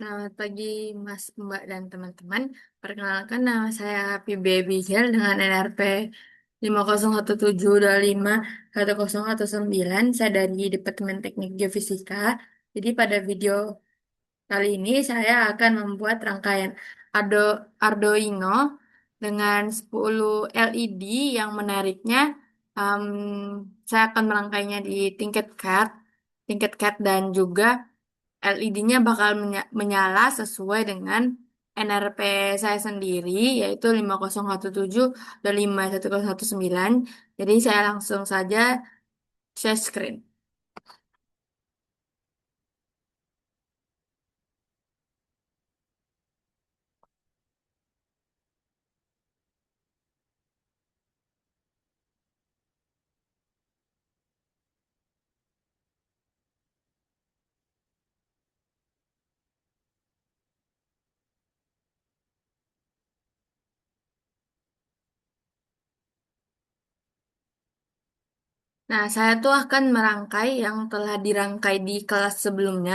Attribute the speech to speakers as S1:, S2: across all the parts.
S1: Selamat pagi, Mas, Mbak, dan teman-teman. Perkenalkan nama saya Happy Baby Gel dengan NRP 5017251019. Saya dari Departemen Teknik Geofisika. Jadi pada video kali ini saya akan membuat rangkaian Ardo Arduino dengan 10 LED yang menariknya. em, saya akan merangkainya di tingkat CAD dan juga LED-nya bakal menyala sesuai dengan NRP saya sendiri, yaitu 5017251019. Jadi saya langsung saja share screen. Nah, saya tuh akan merangkai yang telah dirangkai di kelas sebelumnya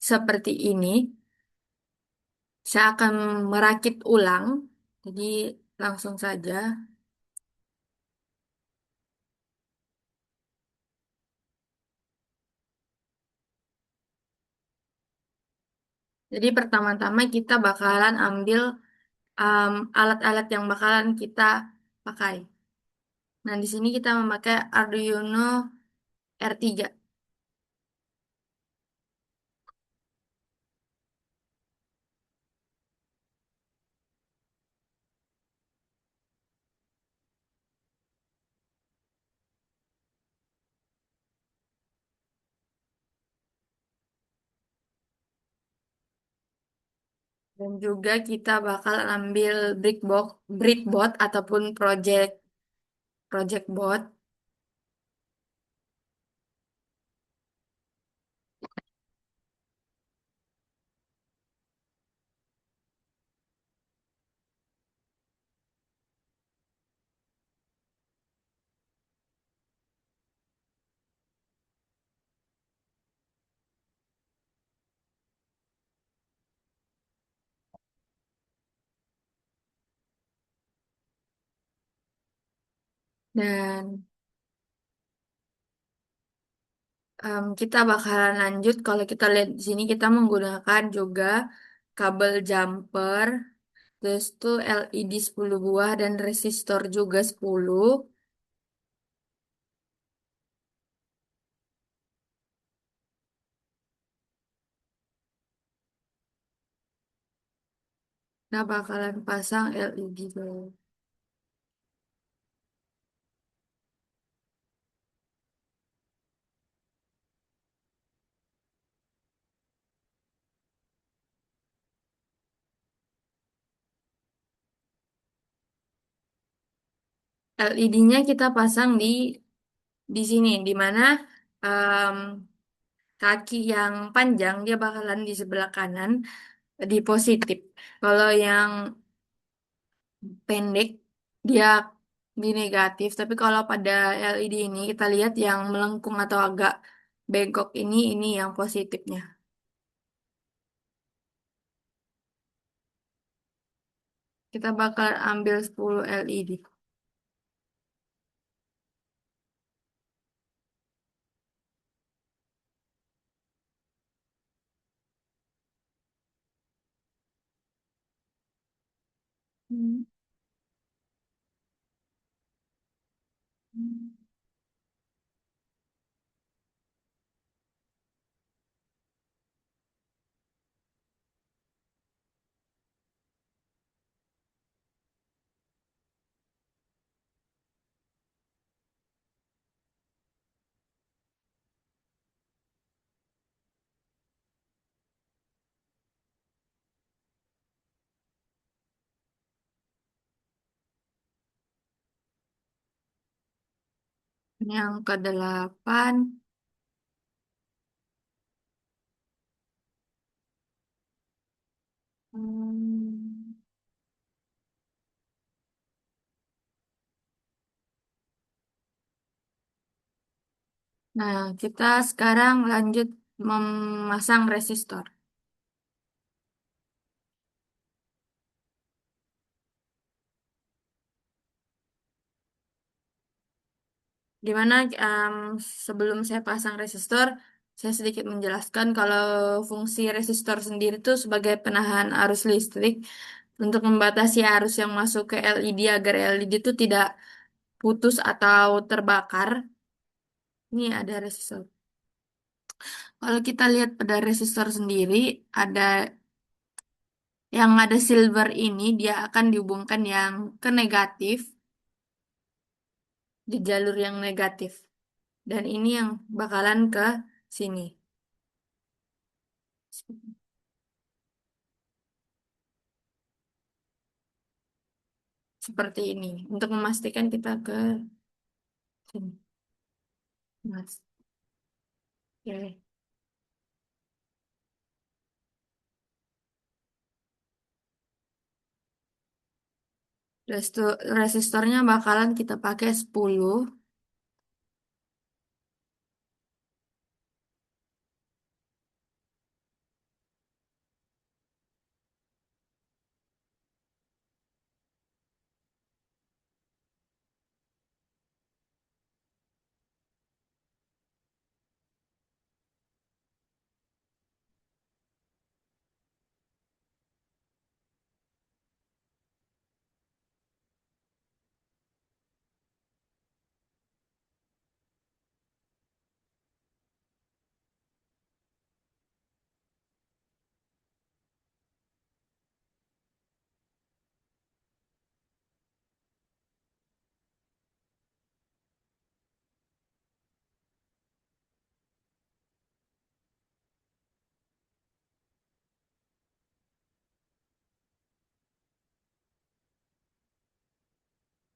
S1: seperti ini. Saya akan merakit ulang. Jadi langsung saja. Jadi pertama-tama kita bakalan ambil alat-alat yang bakalan kita pakai. Nah, di sini kita memakai Arduino R3 dan juga kita bakal ambil breadboard ataupun project board. Dan kita bakalan lanjut kalau kita lihat di sini kita menggunakan juga kabel jumper, terus tuh LED 10 buah dan resistor juga 10. Nah, bakalan pasang LED dulu. LED-nya kita pasang di sini, di mana em, kaki yang panjang dia bakalan di sebelah kanan di positif. Kalau yang pendek dia di negatif. Tapi kalau pada LED ini kita lihat yang melengkung atau agak bengkok ini yang positifnya. Kita bakal ambil 10 LED. Hmm. Yang kedelapan. Hmm. Nah, kita sekarang lanjut memasang resistor. Gimana sebelum saya pasang resistor, saya sedikit menjelaskan kalau fungsi resistor sendiri itu sebagai penahan arus listrik untuk membatasi arus yang masuk ke LED agar LED itu tidak putus atau terbakar. Ini ada resistor. Kalau kita lihat pada resistor sendiri, ada yang ada silver ini dia akan dihubungkan yang ke negatif di jalur yang negatif. Dan ini yang bakalan ke sini. Seperti ini. Untuk memastikan kita ke sini. Mas. Oke. Resistornya bakalan kita pakai 10.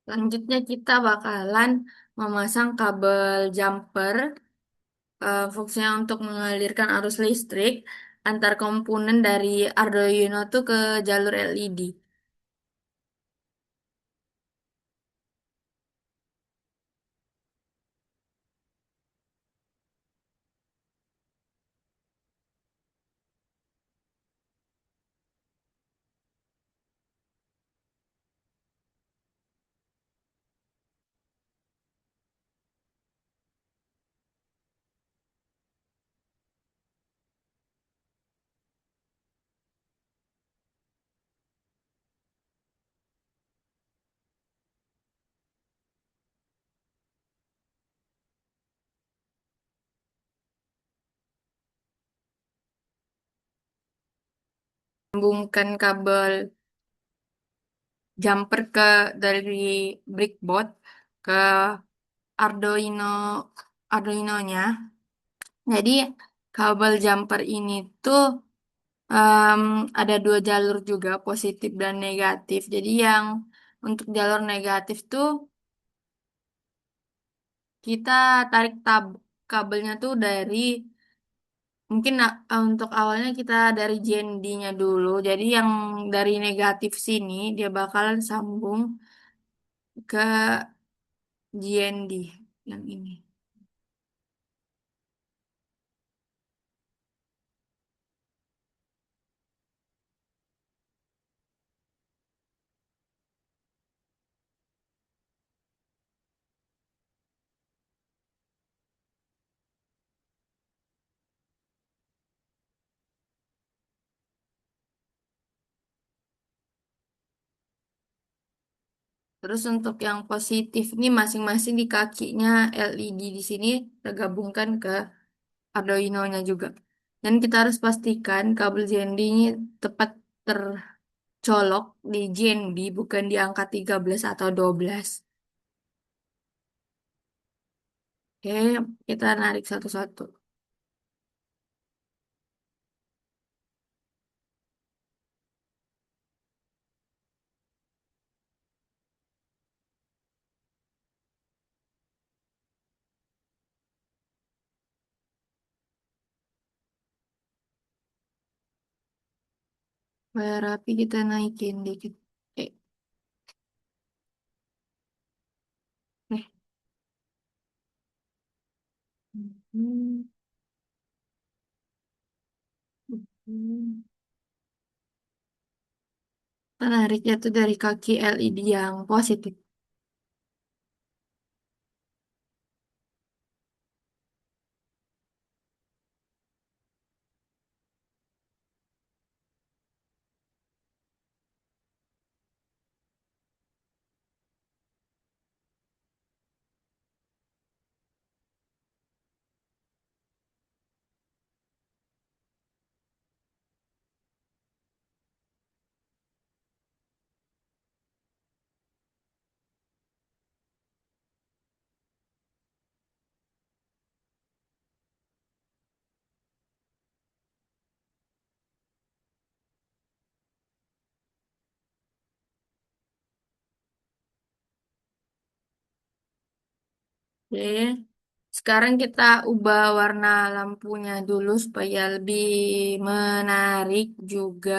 S1: Selanjutnya kita bakalan memasang kabel jumper. Fungsinya untuk mengalirkan arus listrik antar komponen dari Arduino tuh ke jalur LED. Sambungkan kabel jumper dari breadboard ke Arduino Arduinonya. Jadi kabel jumper ini tuh em, ada dua jalur juga positif dan negatif. Jadi yang untuk jalur negatif tuh kita tarik kabelnya tuh dari mungkin untuk awalnya kita dari JND-nya dulu. Jadi yang dari negatif sini dia bakalan sambung ke JND yang ini. Terus untuk yang positif ini masing-masing di kakinya LED di sini tergabungkan ke Arduino-nya juga. Dan kita harus pastikan kabel JND ini tepat tercolok di JND bukan di angka 13 atau 12. Oke, kita narik satu-satu. Biar rapi kita naikin dikit. Eh, eh. Hmm, hmm. Kita nariknya tuh dari kaki LED yang positif. Oke. Sekarang kita ubah warna lampunya dulu supaya lebih menarik juga.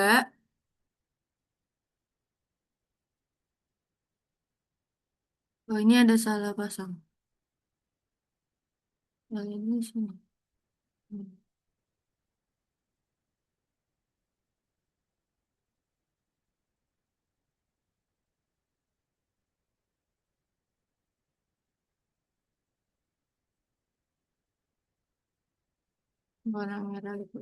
S1: Oh, ini ada salah pasang. Yang ini sini. Hmm, warna merah itu.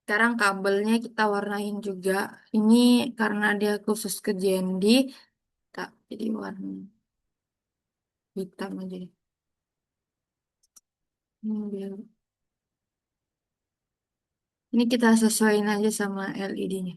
S1: Sekarang kabelnya kita warnain juga. Ini karena dia khusus ke JND, tak jadi warna hitam aja. Biar. Ini kita sesuaiin aja sama LED-nya.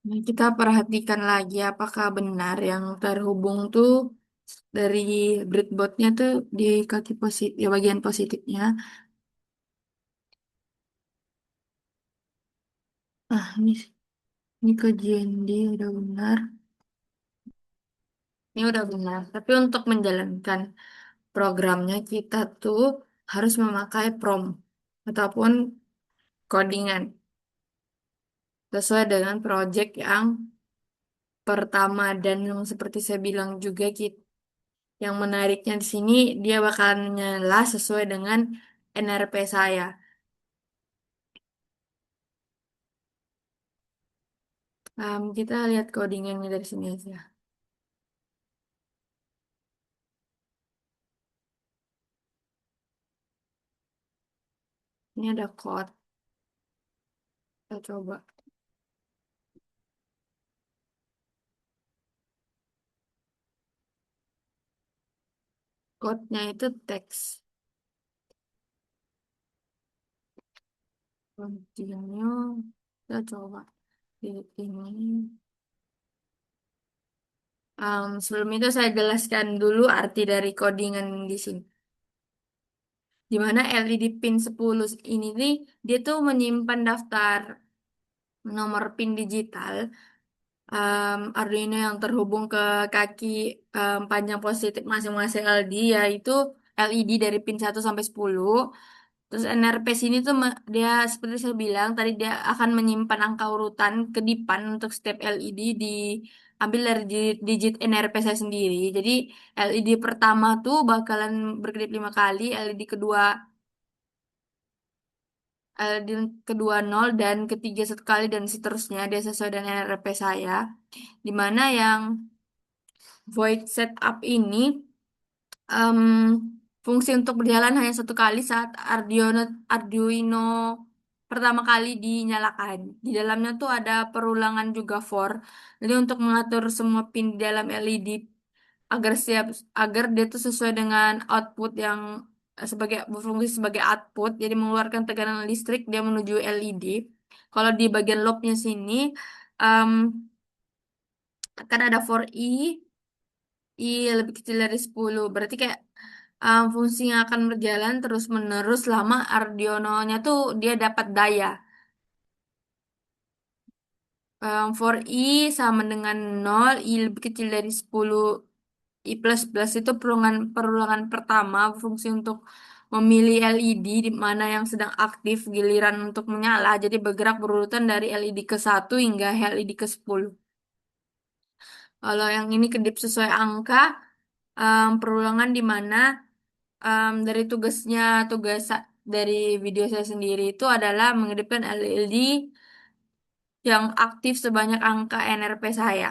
S1: Nah, kita perhatikan lagi apakah benar yang terhubung tuh dari breadboardnya tuh di kaki positif, ya bagian positifnya. Ini kajian dia udah benar. Ini udah benar. Tapi untuk menjalankan programnya kita tuh harus memakai prompt ataupun codingan sesuai dengan project yang pertama dan yang seperti saya bilang juga yang menariknya di sini dia bakalan nyala sesuai dengan NRP saya. Kita lihat codingannya dari sini aja. Ini ada code. Kita coba. Code-nya itu teks. Continue. Kita coba. Di ini. Sebelum itu saya jelaskan dulu arti dari codingan di sini. Di mana LED pin 10 ini nih, dia tuh menyimpan daftar nomor pin digital Arduino yang terhubung ke kaki panjang positif masing-masing LED, yaitu LED dari pin 1 sampai 10. Terus NRP sini tuh dia seperti saya bilang tadi dia akan menyimpan angka urutan kedipan untuk setiap LED diambil dari digit NRP saya sendiri. Jadi LED pertama tuh bakalan berkedip 5 kali, LED kedua 0 dan ketiga 1 kali dan seterusnya dia sesuai dengan NRP saya. Dimana yang void setup ini em, fungsi untuk berjalan hanya 1 kali saat Arduino pertama kali dinyalakan. Di dalamnya tuh ada perulangan juga for. Jadi untuk mengatur semua pin di dalam LED agar siap agar dia tuh sesuai dengan output yang sebagai berfungsi sebagai output, jadi mengeluarkan tekanan listrik dia menuju LED. Kalau di bagian lobnya sini em, akan ada for I lebih kecil dari 10. Berarti kayak fungsinya akan berjalan terus-menerus selama Arduino-nya tuh dia dapat daya. For I sama dengan 0, I lebih kecil dari 10, I plus plus itu perulangan pertama fungsi untuk memilih LED di mana yang sedang aktif giliran untuk menyala. Jadi bergerak berurutan dari LED ke 1 hingga LED ke 10. Kalau yang ini kedip sesuai angka, perulangan di mana dari dari video saya sendiri itu adalah mengedipkan LED yang aktif sebanyak angka NRP saya.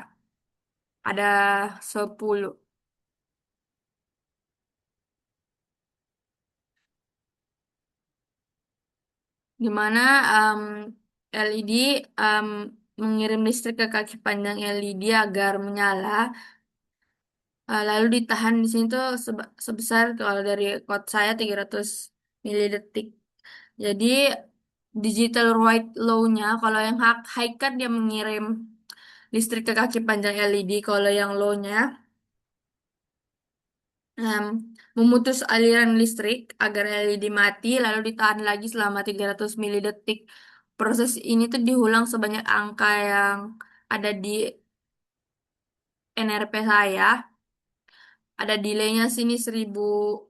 S1: Ada 10. Di mana LED em, mengirim listrik ke kaki panjang LED agar menyala. Lalu ditahan di sini tuh sebesar kalau dari quote saya 300 milidetik. Jadi digital write low-nya kalau yang high kan dia mengirim listrik ke kaki panjang LED. Kalau yang low-nya em, memutus aliran listrik agar LED mati lalu ditahan lagi selama 300 milidetik. Proses ini tuh diulang sebanyak angka yang ada di NRP saya. Ada delaynya sini 10.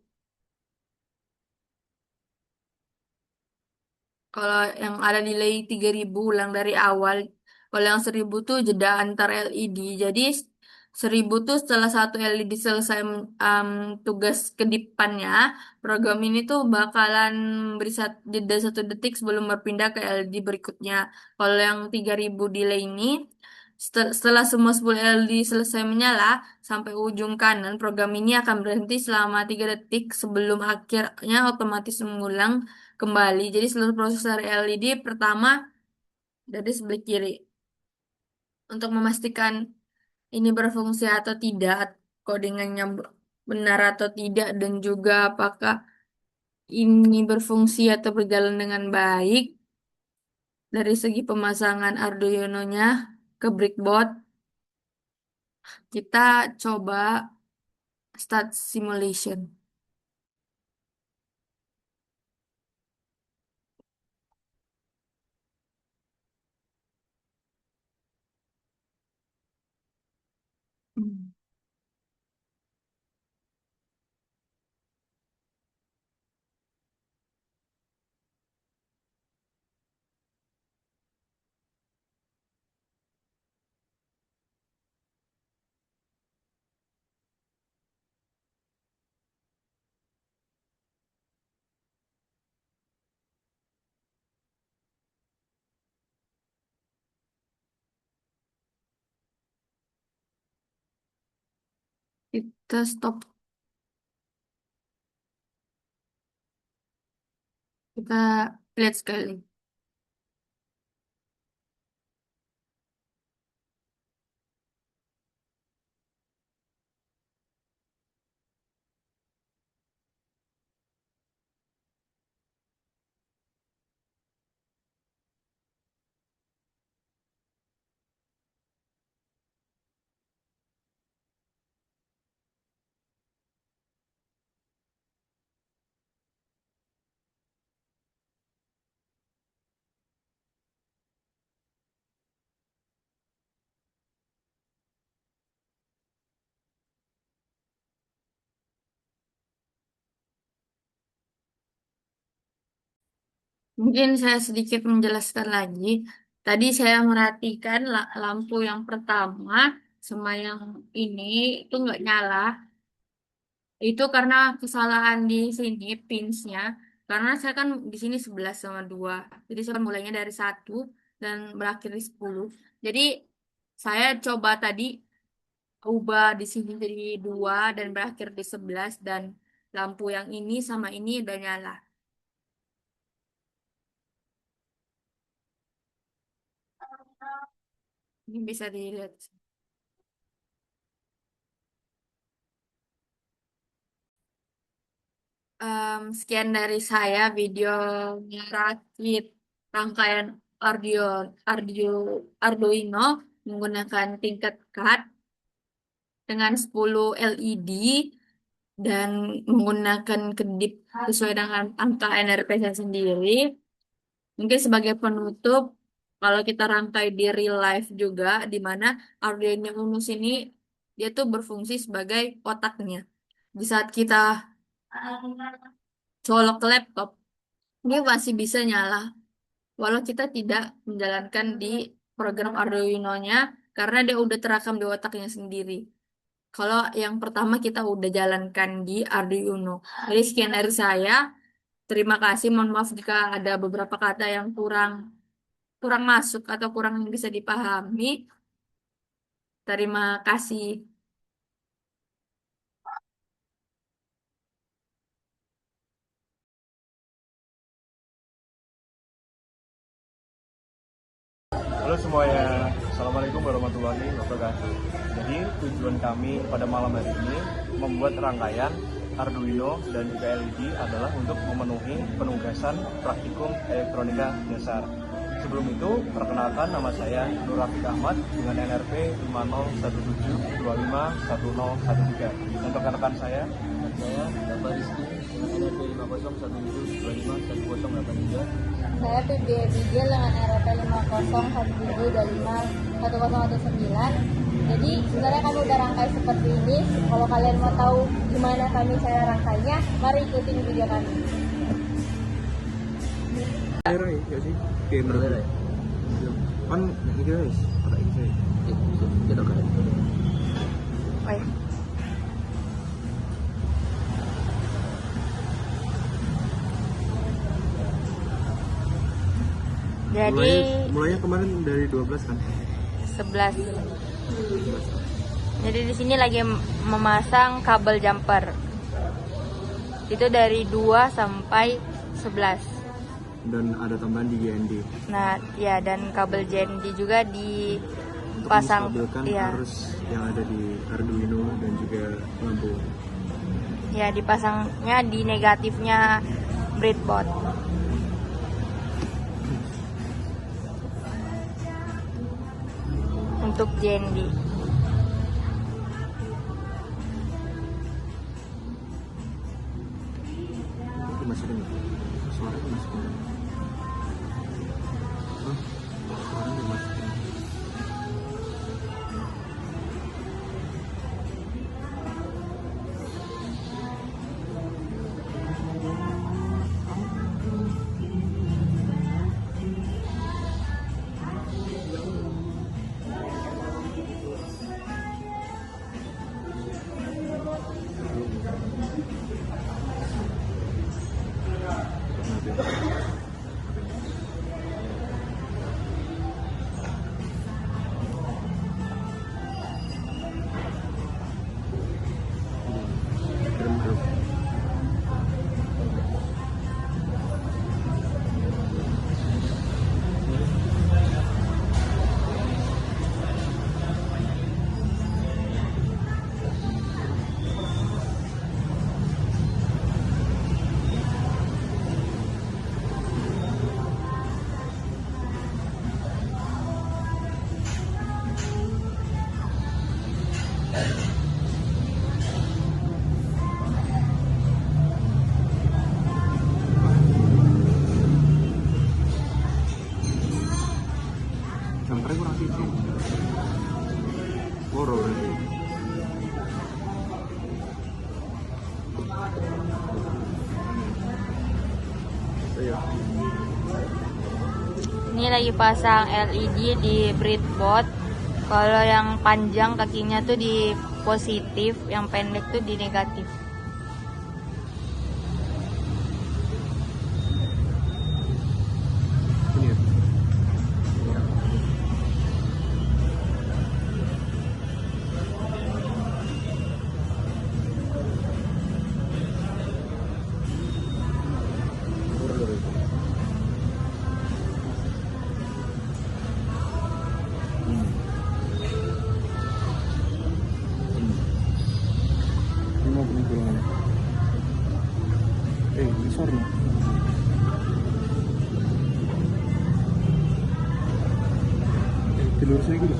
S1: Kalau yang ada delay 3.000 ulang dari awal. Kalau yang 1.000 tuh jeda antar LED. Jadi 1.000 tuh setelah satu LED selesai tugas kedipannya, program ini tuh bakalan beri jeda 1 detik sebelum berpindah ke LED berikutnya. Kalau yang 3.000 delay ini, setelah semua 10 LED selesai menyala, sampai ujung kanan, program ini akan berhenti selama 3 detik sebelum akhirnya otomatis mengulang kembali. Jadi seluruh proses dari LED pertama dari sebelah kiri. Untuk memastikan ini berfungsi atau tidak, codingannya benar atau tidak, dan juga apakah ini berfungsi atau berjalan dengan baik dari segi pemasangan Arduino-nya ke breadboard, kita coba start simulation. Hmm. Kita stop, kita lihat sekali. Mungkin saya sedikit menjelaskan lagi. Tadi saya merhatikan lampu yang pertama sama yang ini itu nggak nyala. Itu karena kesalahan di sini pinsnya. Karena saya kan di sini 11 sama 2. Jadi saya kan mulainya dari 1 dan berakhir di 10. Jadi saya coba tadi ubah di sini jadi 2 dan berakhir di 11 dan lampu yang ini sama ini udah nyala. Ini bisa dilihat. Sekian dari saya video merakit rangkaian Arduino, Arduino menggunakan tingkat CAD dengan 10 LED dan menggunakan kedip sesuai dengan angka NRP saya sendiri. Mungkin sebagai penutup, kalau kita rangkai di real life juga, di mana Arduino Uno ini dia tuh berfungsi sebagai otaknya. Di saat kita colok ke laptop, dia masih bisa nyala, walau kita tidak menjalankan di program Arduino-nya karena dia udah terekam di otaknya sendiri. Kalau yang pertama kita udah jalankan di Arduino. Jadi sekian dari saya. Terima kasih. Mohon maaf jika ada beberapa kata yang kurang kurang masuk atau kurang bisa dipahami. Terima kasih.
S2: Halo semuanya, Assalamualaikum warahmatullahi wabarakatuh. Jadi tujuan kami pada malam hari ini membuat rangkaian Arduino dan juga LED adalah untuk memenuhi penugasan praktikum elektronika dasar. Sebelum itu, perkenalkan nama saya Nur Rafiq Ahmad dengan NRP 5017251013. Untuk rekan-rekan saya Bapak Rizky dengan NRP 5017251083.
S3: Saya PB Bigel dengan RP 5017251019. Jadi sebenarnya kami udah rangkai seperti ini. Kalau kalian mau tahu gimana cara rangkainya, mari ikutin video kami.
S4: Lerai ya sih? Kayak lerai. Kan ini guys, ada ini saya. Kita kan.
S3: Baik. Jadi
S4: Mulainya kemarin dari 12 kan?
S3: 11. Jadi di sini lagi memasang kabel jumper. Itu dari 2 sampai 11.
S4: Dan ada tambahan di GND.
S3: Nah, ya, dan kabel JND juga
S4: Untuk
S3: dipasang,
S4: menstabilkan
S3: ya,
S4: arus yang ada di Arduino dan juga lampu.
S3: ya, dipasangnya di negatifnya breadboard. Untuk JND.
S4: Itu masih dengar? Suaranya masih dengar? Hah? Suaranya masih dengar? Jumpernya kurang siji. Loro berarti. Iya.
S3: Ini lagi pasang LED di breadboard. Kalau yang panjang kakinya tuh di positif, yang pendek tuh di negatif.
S4: Ini ya. Ini mau beli golongan. Besar nih. Telur saya gitu.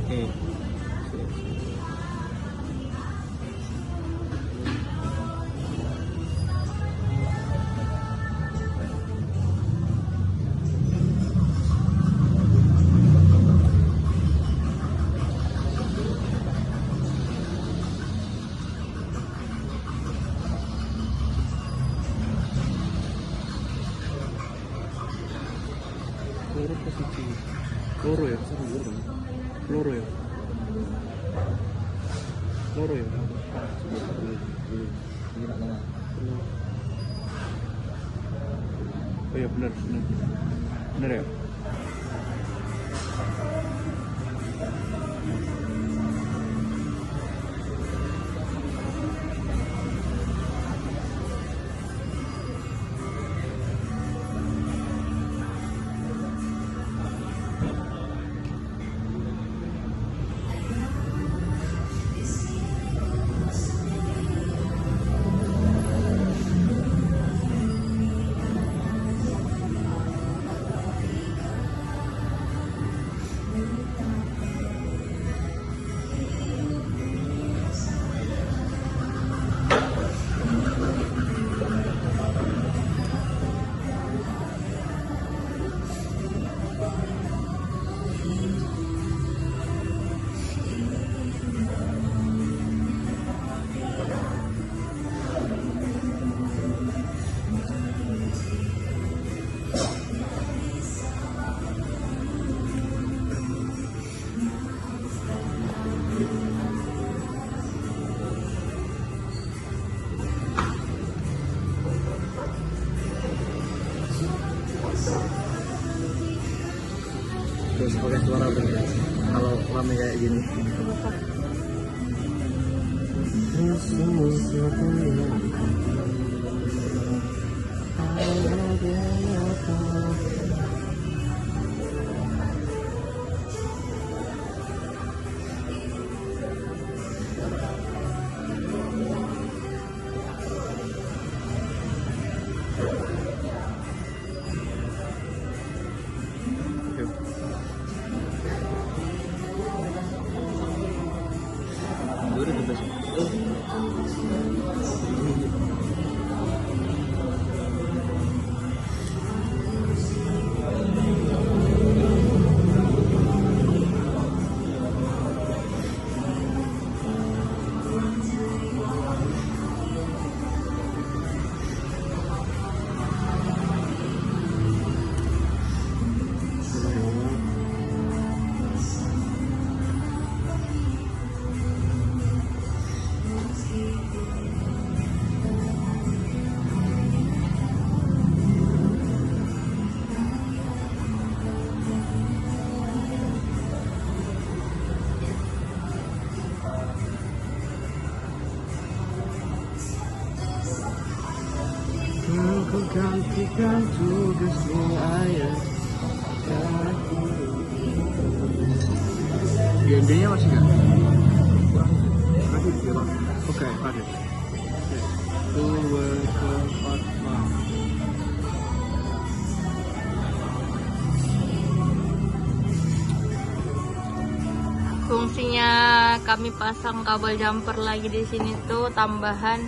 S4: Oke. Loro posisi. Loro ya, satu loro. Loro ya. Loro ya. Ini tak nama. Oh ya benar, benar. Benar ya. Terus pakai suara apa nih? Kalau rame kayak gini. Aku gantikan tugasmu ayah. Gendenya masih nggak? Masih di bawah. Oke, ada. Dua, keempat, lima.
S3: Fungsinya kami pasang kabel jumper lagi di sini tuh tambahan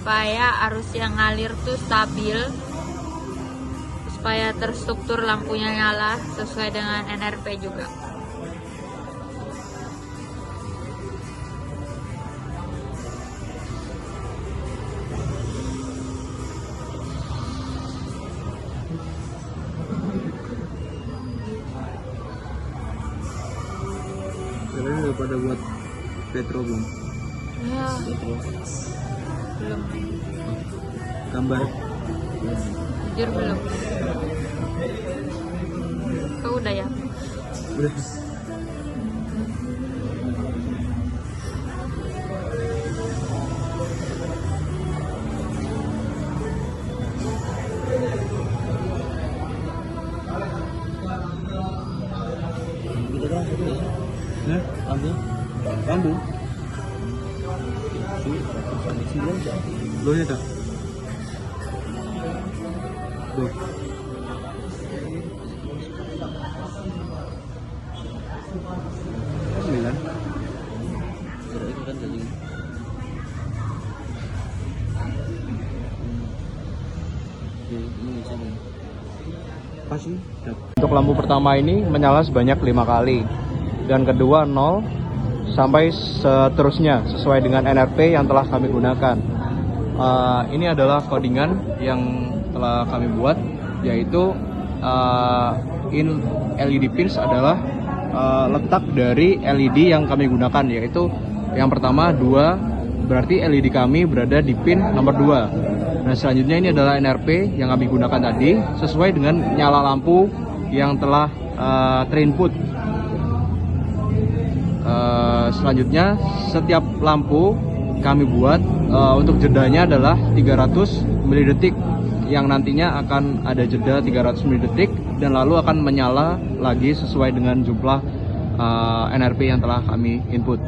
S3: supaya arus yang ngalir tuh stabil,
S1: supaya terstruktur lampunya nyala sesuai dengan NRP juga.
S4: Kalian udah pada buat retro belum?
S1: Ya, belum.
S4: Gambar?
S1: Jujur belum. Kau udah ya?
S4: Udah. Ambil. Ambil. Lo ya tak? Tuh. Sembilan. Pasti.
S2: Untuk lampu pertama ini menyala sebanyak 5 kali dan kedua 0 sampai seterusnya sesuai dengan NRP yang telah kami gunakan. Ini adalah codingan yang telah kami buat, yaitu in LED pins adalah letak dari LED yang kami gunakan, yaitu yang pertama 2, berarti LED kami berada di pin nomor 2. Nah, selanjutnya ini adalah NRP yang kami gunakan tadi sesuai dengan nyala lampu yang telah terinput. Selanjutnya setiap lampu kami buat untuk jedanya adalah 300 mili detik, yang nantinya akan ada jeda 300 mili detik dan lalu akan menyala lagi sesuai dengan jumlah NRP yang telah kami input.